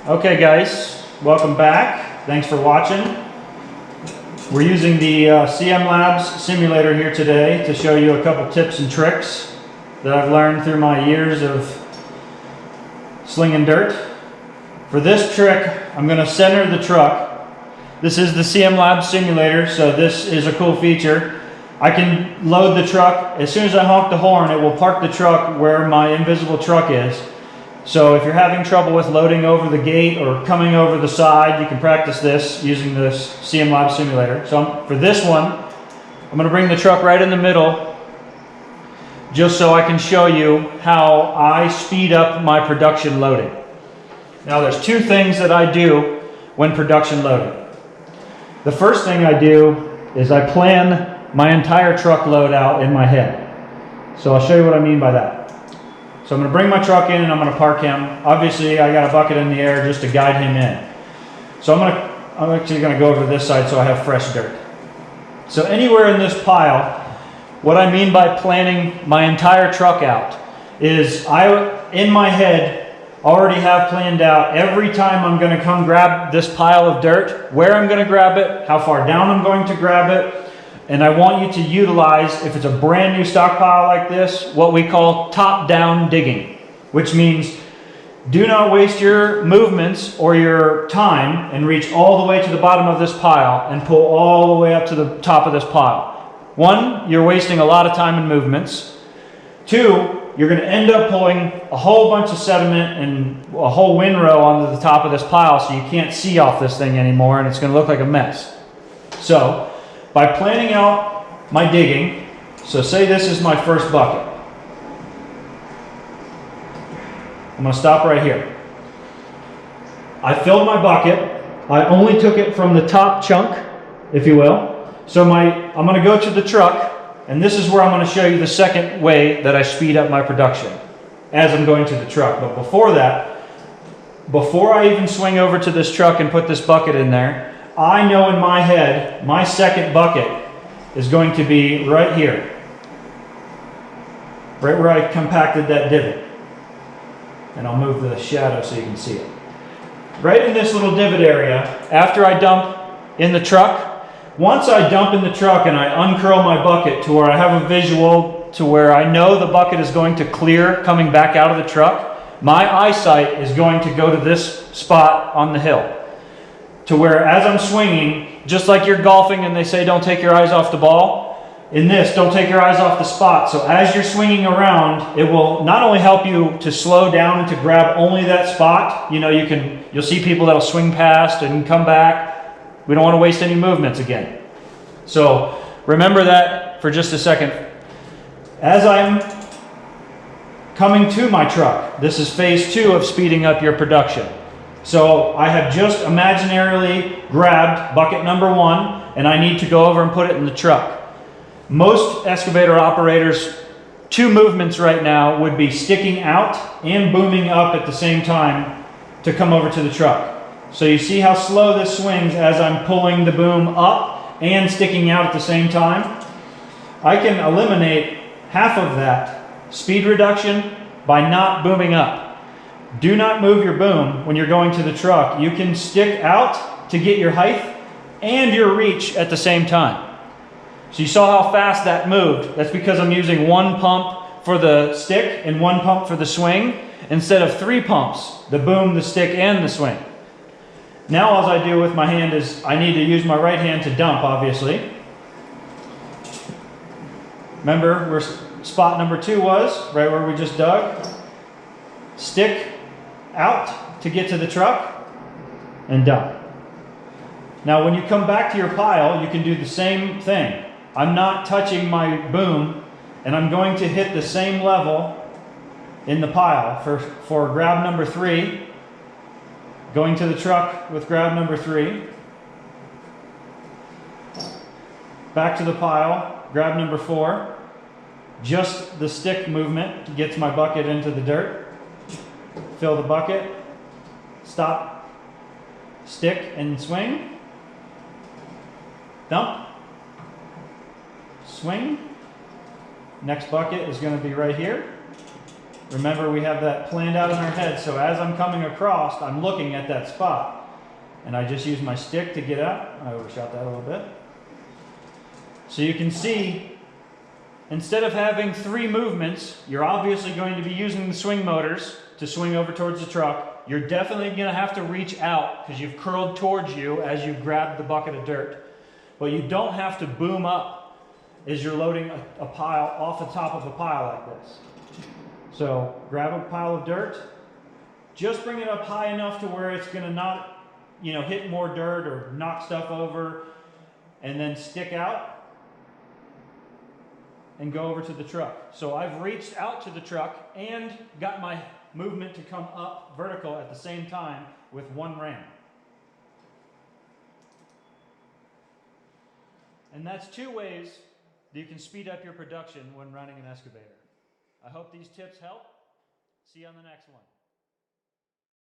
Okay guys, welcome back. Thanks for watching. We're using the CM Labs simulator here today to show you a couple tips and tricks that I've learned through my years of slinging dirt. For this trick, I'm going to center the truck. This is the CM Labs simulator, so this is a cool feature. I can load the truck. As soon as I honk the horn, it will park the truck where my invisible truck is. So if you're having trouble with loading over the gate or coming over the side, you can practice this using this CM Labs simulator. So for this one, I'm going to bring the truck right in the middle just so I can show you how I speed up my production loading. Now there's two things that I do when production loading. The first thing I do is I plan my entire truck load out in my head. So I'll show you what I mean by that. So I'm going to bring my truck in and I'm going to park him. Obviously I got a bucket in the air just to guide him in. So I'm actually going to go over to this side so I have fresh dirt. So anywhere in this pile, what I mean by planning my entire truck out is I, in my head, already have planned out every time I'm going to come grab this pile of dirt, where I'm going to grab it, how far down I'm going to grab it. And I want you to utilize, if it's a brand new stockpile like this, what we call top-down digging, which means do not waste your movements or your time and reach all the way to the bottom of this pile and pull all the way up to the top of this pile. One, you're wasting a lot of time and movements. Two, you're going to end up pulling a whole bunch of sediment and a whole windrow onto the top of this pile so you can't see off this thing anymore and it's going to look like a mess. So, by planning out my digging, so say this is my first bucket. I'm going to stop right here. I filled my bucket. I only took it from the top chunk, if you will. So I'm going to go to the truck, and this is where I'm going to show you the second way that I speed up my production as I'm going to the truck. But before that, before I even swing over to this truck and put this bucket in there, I know in my head, my second bucket is going to be right here. Right where I compacted that divot. And I'll move the shadow so you can see it. Right in this little divot area, after I dump in the truck, once I dump in the truck and I uncurl my bucket to where I have a visual to where I know the bucket is going to clear coming back out of the truck, my eyesight is going to go to this spot on the hill. To where as I'm swinging, just like you're golfing and they say don't take your eyes off the ball, in this, don't take your eyes off the spot. So as you're swinging around, it will not only help you to slow down and to grab only that spot. You know, you'll see people that'll swing past and come back. We don't want to waste any movements again. So remember that for just a second. As I'm coming to my truck, this is phase 2 of speeding up your production. So I have just imaginarily grabbed bucket number 1 and I need to go over and put it in the truck. Most excavator operators, 2 movements right now would be sticking out and booming up at the same time to come over to the truck. So you see how slow this swings as I'm pulling the boom up and sticking out at the same time? I can eliminate half of that speed reduction by not booming up. Do not move your boom when you're going to the truck. You can stick out to get your height and your reach at the same time. So you saw how fast that moved. That's because I'm using 1 pump for the stick and 1 pump for the swing instead of 3 pumps, the boom, the stick, and the swing. Now all I do with my hand is I need to use my right hand to dump, obviously. Remember where spot number 2 was, right where we just dug? Stick out to get to the truck and dump. Now when you come back to your pile, you can do the same thing. I'm not touching my boom and I'm going to hit the same level in the pile for grab number 3, going to the truck with grab number 3, back to the pile, grab number 4, just the stick movement gets my bucket into the dirt. Fill the bucket, stop, stick and swing, dump, swing. Next bucket is going to be right here. Remember, we have that planned out in our head, so as I'm coming across, I'm looking at that spot. And I just use my stick to get out. I overshot that a little bit. So you can see, instead of having 3 movements, you're obviously going to be using the swing motors to swing over towards the truck. You're definitely going to have to reach out because you've curled towards you as you grab the bucket of dirt. But you don't have to boom up as you're loading a pile off the top of a pile like this. So grab a pile of dirt, just bring it up high enough to where it's going to not, hit more dirt or knock stuff over, and then stick out and go over to the truck. So I've reached out to the truck and got my movement to come up vertical at the same time with one ram. And that's 2 ways that you can speed up your production when running an excavator. I hope these tips help. See you on the next one.